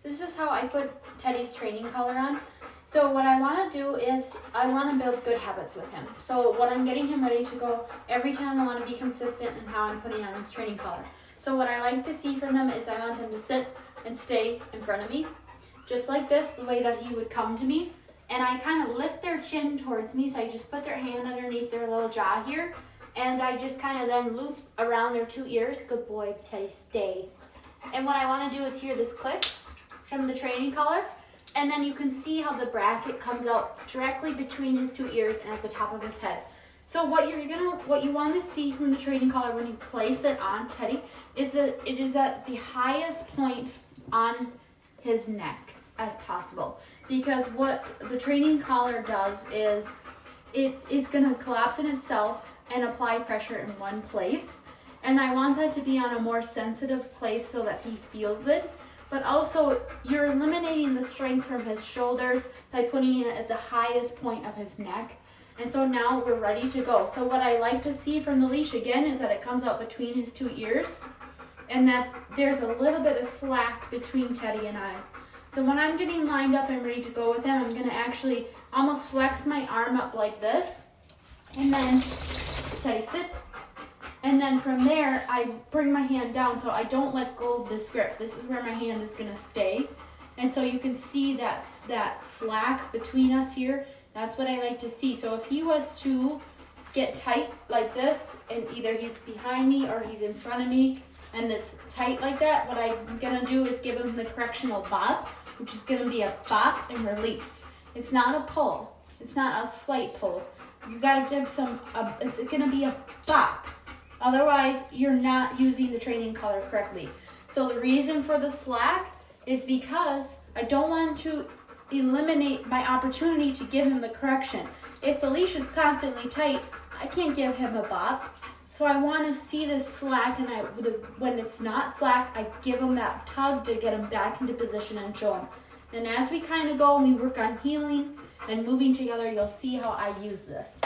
this is how I put Teddy's training collar on. So what I want to do is I want to build good habits with him. So what I'm getting him ready to go, every time I want to be consistent in how I'm putting on his training collar. So what I like to see from them is I want him to sit and stay in front of me, just like this, the way that he would come to me. And I kind of lift their chin towards me, so I just put their hand underneath their little jaw here, and I just kind of then loop around their 2 ears. Good boy, Teddy, stay. And what I want to do is hear this click from the training collar, and then you can see how the bracket comes out directly between his 2 ears and at the top of his head. So what you want to see from the training collar when you place it on Teddy is that it is at the highest point on his neck as possible. Because what the training collar does is it is going to collapse in itself and apply pressure in one place. And I want that to be on a more sensitive place so that he feels it. But also, you're eliminating the strength from his shoulders by putting it at the highest point of his neck. And so now we're ready to go. So what I like to see from the leash again is that it comes out between his 2 ears and that there's a little bit of slack between Teddy and I. So when I'm getting lined up and ready to go with him, I'm going to actually almost flex my arm up like this. And then, Teddy, sit. And then from there, I bring my hand down so I don't let go of this grip. This is where my hand is going to stay. And so you can see that slack between us here. That's what I like to see. So if he was to get tight like this, and either he's behind me or he's in front of me, and it's tight like that, what I'm going to do is give him the correctional bop, which is going to be a bop and release. It's not a pull. It's not a slight pull. You got to give it's going to be a bop. Otherwise, you're not using the training collar correctly. So the reason for the slack is because I don't want to eliminate my opportunity to give him the correction. If the leash is constantly tight, I can't give him a bop. So I want to see this slack, and when it's not slack, I give him that tug to get him back into position and show him. And as we kind of go and we work on healing and moving together, you'll see how I use this.